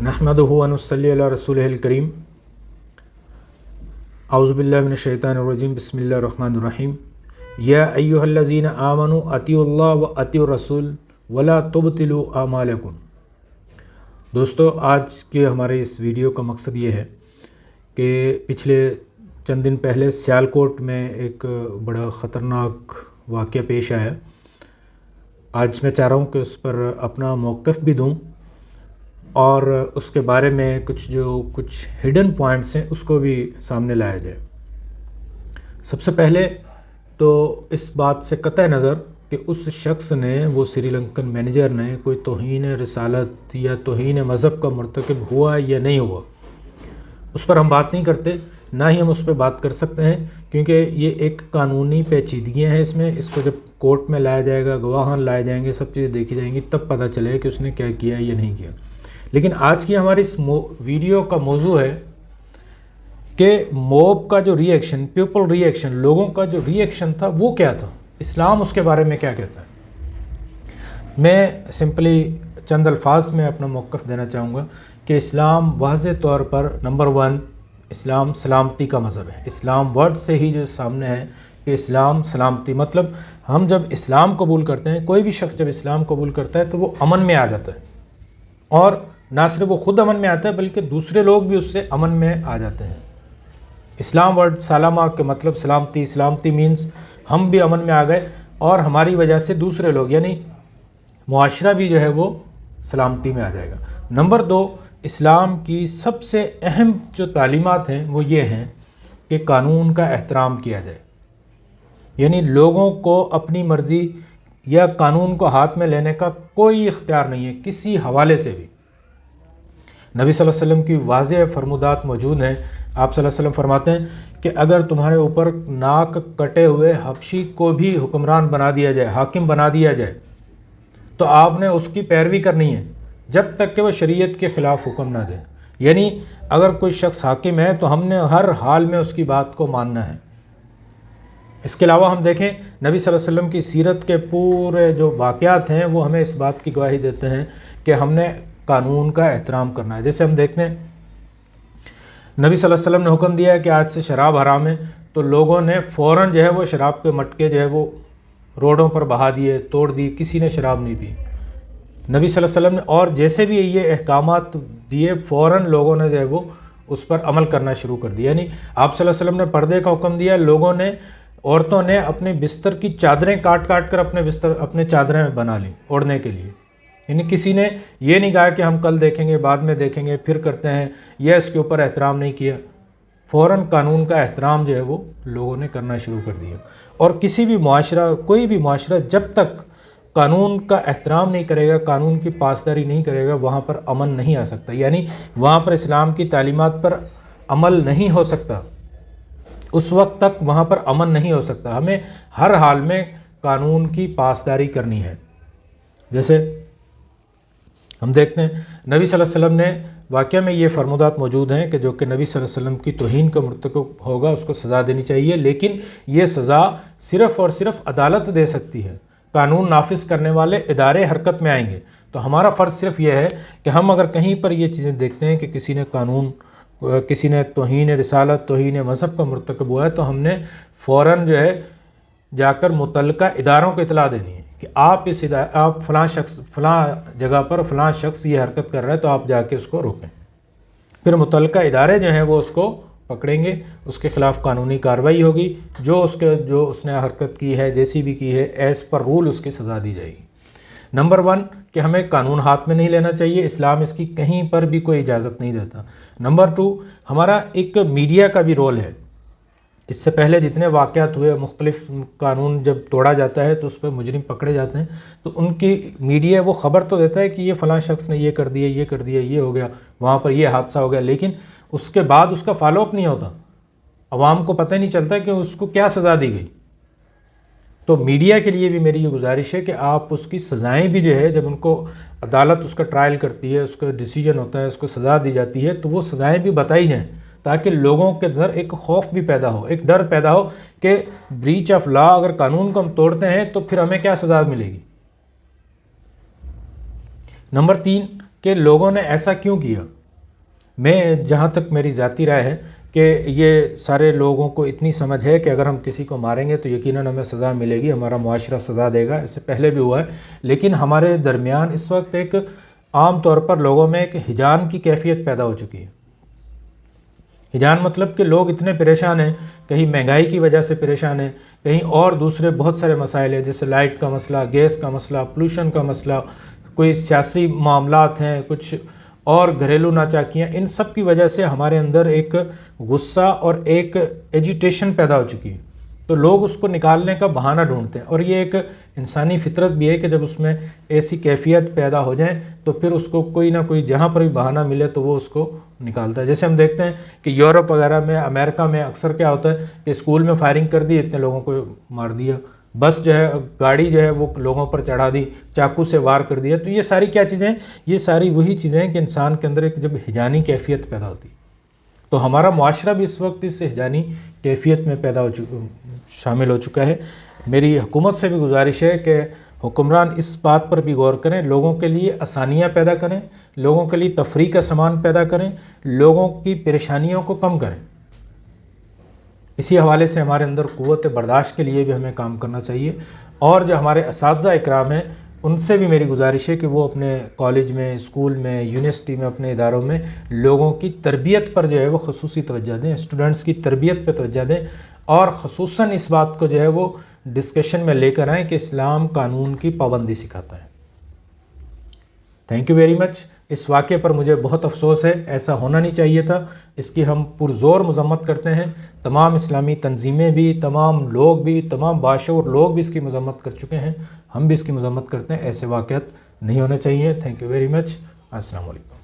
नहमदुहु व नुसल्ली अला रसूलिहिल करीम। औज़ु बिल्लाहि मिनश शैतानिर रजीम। बिस्मिल्लाहिर रहमानिर रहीम। या अय्युहल्लज़ीना आमनु अतिउल्लाह व अतिउर रसूल वला तुबतिलु आमालकुम। दोस्तों, आज के हमारे इस वीडियो का मकसद ये है कि पिछले चंद दिन पहले सियालकोट में एक बड़ा ख़तरनाक वाक़या पेश आया। आज मैं चाह रहा हूँ कि उस पर अपना मौक़िफ़ भी दूँ और उसके बारे में कुछ हिडन पॉइंट्स हैं उसको भी सामने लाया जाए। सबसे पहले तो इस बात से कतई नज़र कि उस शख्स ने, वो श्रीलंकन मैनेजर ने, कोई तौहीन रिसालत या तौहीन मज़हब का मर्तकब हुआ या नहीं हुआ, उस पर हम बात नहीं करते, ना ही हम उस पर बात कर सकते हैं, क्योंकि ये एक कानूनी पेचीदगियाँ हैं इसमें। इसको जब कोर्ट में लाया जाएगा, गवाहान लाए जाएंगे, सब चीज़ें देखी जाएंगी, तब पता चलेगा कि उसने क्या किया या नहीं किया। लेकिन आज की हमारी इस वीडियो का मौजू है कि मॉब का जो रिएक्शन, पीपल रिएक्शन, लोगों का जो रिएक्शन था वो क्या था, इस्लाम उसके बारे में क्या कहता है। मैं सिंपली चंद अल्फाज में अपना मौक़िफ़ देना चाहूँगा कि इस्लाम वाज़े तौर पर नंबर 1, इस्लाम सलामती का मज़हब है। इस्लाम वर्ड से ही जो सामने है कि इस्लाम सलामती, मतलब हम जब इस्लाम कबूल करते हैं, कोई भी शख्स जब इस्लाम कबूल करता है तो वो अमन में आ जाता है, और ना सिर्फ वो ख़ुद अमन में आता है बल्कि दूसरे लोग भी उससे अमन में आ जाते हैं। इस्लाम वर्ड सलामा के मतलब सलामती, सलामती मीन्स हम भी अमन में आ गए और हमारी वजह से दूसरे लोग यानी मुआशरा भी जो है वो सलामती में आ जाएगा। नंबर 2, इस्लाम की सबसे अहम जो तालीमात हैं वो ये हैं कि कानून का एहतराम किया जाए, यानी लोगों को अपनी मर्ज़ी या कानून को हाथ में लेने का कोई इख्तियार नहीं है किसी हवाले से भी। नबी सल्लल्लाहु अलैहि वसल्लम की वाज़ेह फरमुदात मौजूद हैं। आप सल्लल्लाहु अलैहि वसल्लम फरमाते हैं कि अगर तुम्हारे ऊपर नाक कटे हुए हबशी को भी हुक्मरान बना दिया जाए, हाकिम बना दिया जाए, तो आपने उसकी पैरवी करनी है जब तक कि वह शरीयत के ख़िलाफ़ हुक्म ना दे। यानी अगर कोई शख्स हाकिम है तो हमने हर हाल में उसकी बात को मानना है। इसके अलावा हम देखें नबी सल्लल्लाहु अलैहि वसल्लम की सीरत के पूरे जो वाक़यात हैं वो हमें इस बात की गवाही देते हैं कि हमने कानून का एहतराम करना है। जैसे हम देखते हैं नबी सल्लल्लाहु अलैहि वसल्लम ने हुक्म दिया है कि आज से शराब हराम है, तो लोगों ने फ़ौरन जो है वो शराब के मटके जो है वो रोडों पर बहा दिए, तोड़ दी, किसी ने शराब नहीं पी। नबी सल्लल्लाहु अलैहि वसल्लम ने और जैसे भी ये अहकामात दिए, फ़ौरन लोगों ने जो है वो उस पर अमल करना शुरू कर दिया। यानी आप सल्लल्लाहु अलैहि वसल्लम ने पर्दे का हुक्म दिया, लोगों ने, औरतों ने अपने बिस्तर की चादरें काट काट कर अपने चादरें बना ली ओढ़ने के लिए। यानी किसी ने ये नहीं कहा कि हम कल देखेंगे, बाद में देखेंगे, फिर करते हैं, यह इसके ऊपर एहतराम नहीं किया। फ़ौरन कानून का एहतराम जो है वो लोगों ने करना शुरू कर दिया। और किसी भी मुआशरा, कोई भी मुआशरा जब तक कानून का एहतराम नहीं करेगा, कानून की पासदारी नहीं करेगा, वहाँ पर अमन नहीं आ सकता। यानी वहाँ पर इस्लाम की तालीमात पर अमल नहीं हो सकता, उस वक्त तक वहाँ पर अमन नहीं हो सकता। हमें हर हाल में कानून की पासदारी करनी है। जैसे हम देखते हैं नबी सल्लल्लाहु अलैहि वसल्लम ने वाक़या में ये फरमुदात मौजूद हैं कि जो कि नबी सल्लल्लाहु अलैहि वसल्लम की तौहीन का मुर्तकब होगा उसको सज़ा देनी चाहिए, लेकिन ये सज़ा सिर्फ़ और सिर्फ अदालत दे सकती है। कानून नाफिज करने वाले इदारे हरकत में आएंगे। तो हमारा फ़र्ज़ सिर्फ यह है कि हम अगर कहीं पर ये चीज़ें देखते हैं कि किसी ने तौहीन रिसालत, तौहीन मज़हब का मुर्तकब हुआ है, तो हमने फ़ौरन जो है जाकर मुतल्लिका इदारों को इतला देनी है कि आप फ़लाँ जगह पर फ़लाँ शख्स ये हरकत कर रहा है, तो आप जाके उसको रोकें। फिर मुतल्लिका इदारे जो हैं वो उसको पकड़ेंगे, उसके ख़िलाफ़ कानूनी कार्रवाई होगी, जो उसने हरकत की है, जैसी भी की है, एज़ पर रूल उसकी सज़ा दी जाएगी। नंबर 1 कि हमें कानून हाथ में नहीं लेना चाहिए, इस्लाम इसकी कहीं पर भी कोई इजाज़त नहीं देता। नंबर 2, हमारा एक मीडिया का भी रोल है। इससे पहले जितने वाक़यात हुए, मुख्तलिफ कानून जब तोड़ा जाता है तो उस पर मुजरिम पकड़े जाते हैं, तो उनकी मीडिया वो ख़बर तो देता है कि ये फ़लाँ शख्स ने ये कर दिया, ये कर दिया, ये हो गया, वहाँ पर ये हादसा हो गया, लेकिन उसके बाद उसका फॉलोअप नहीं होता। अवाम को पता ही नहीं चलता कि उसको क्या सज़ा दी गई। तो मीडिया के लिए भी मेरी ये गुजारिश है कि आप उसकी सज़ाएँ भी जो है, जब उनको अदालत उसका ट्रायल करती है, उसका डिसीजन होता है, उसको सज़ा दी जाती है, तो वो सज़ाएँ भी बताई जाएँ, ताकि लोगों के अंदर एक खौफ भी पैदा हो, एक डर पैदा हो कि ब्रीच ऑफ लॉ, अगर कानून को हम तोड़ते हैं तो फिर हमें क्या सज़ा मिलेगी। नंबर 3, کہ لوگوں نے ایسا کیوں کیا. میں جہاں تک میری ذاتی رائے ہے کہ یہ سارے لوگوں کو اتنی سمجھ ہے کہ اگر ہم کسی کو ماریں گے تو یقیناً ہمیں سزا ملے گی، ہمارا معاشرہ سزا دے گا. اس سے پہلے بھی ہوا ہے، لیکن ہمارے درمیان اس وقت ایک عام طور پر لوگوں میں ایک ہجان کی کیفیت پیدا ہو چکی ہے. ہجان مطلب کہ لوگ اتنے پریشان ہیں، کہیں مہنگائی کی وجہ سے پریشان ہیں، کہیں اور دوسرے بہت سارے مسائل ہیں، جیسے لائٹ کا مسئلہ، گیس کا مسئلہ، پولوشن کا مسئلہ، کوئی سیاسی معاملات ہیں، کچھ اور گھریلو ناچاکیاں. ان سب کی وجہ سے ہمارے اندر ایک غصہ اور ایک ایجیٹیشن پیدا ہو چکی ہے. تو لوگ اس کو نکالنے کا بہانہ ڈھونڈتے ہیں، اور یہ ایک انسانی فطرت بھی ہے کہ جب اس میں ایسی کیفیت پیدا ہو جائیں تو پھر اس کو کوئی نہ کوئی جہاں پر بھی بہانہ ملے تو وہ اس کو نکالتا ہے. جیسے ہم دیکھتے ہیں کہ یورپ وغیرہ میں، امریکہ میں اکثر کیا ہوتا ہے کہ اسکول میں فائرنگ کر دی، اتنے لوگوں کو مار دیا، بس جو ہے، گاڑی جو ہے وہ لوگوں پر چڑھا دی، چاقو سے وار کر دیا. تو یہ ساری کیا چیزیں ہیں؟ یہ ساری وہی چیزیں ہیں کہ انسان کے اندر ایک جب ہجانی کیفیت پیدا ہوتی ہے. تو ہمارا معاشرہ بھی اس وقت اس ہجانی کیفیت میں شامل ہو چکا ہے. میری حکومت سے بھی گزارش ہے کہ حکمران اس بات پر بھی غور کریں، لوگوں کے لیے آسانیاں پیدا کریں، لوگوں کے لیے تفریح کا سامان پیدا کریں، لوگوں کی پریشانیوں کو کم کریں. اسی حوالے سے ہمارے اندر قوت برداشت کے لیے بھی ہمیں کام کرنا چاہیے. اور جو ہمارے اساتذہ اکرام ہیں ان سے بھی میری گزارش ہے کہ وہ اپنے کالج میں، اسکول میں، یونیورسٹی میں، اپنے اداروں میں لوگوں کی تربیت پر جو ہے وہ خصوصی توجہ دیں، اسٹوڈنٹس کی تربیت پہ توجہ دیں، اور خصوصاً اس بات کو جو ہے وہ ڈسکشن میں لے کر آئیں کہ اسلام قانون کی پابندی سکھاتا ہے. Thank you very much. اس واقعے پر مجھے بہت افسوس ہے، ایسا ہونا نہیں چاہیے تھا. اس کی ہم پرزور مذمت کرتے ہیں. تمام اسلامی تنظیمیں بھی، تمام لوگ بھی، تمام باشعور لوگ بھی اس کی مذمت کر چکے ہیں. ہم بھی اس کی مذمت کرتے ہیں. ایسے واقعات نہیں ہونے چاہیے. تھینک یو ویری مچ. السلام علیکم.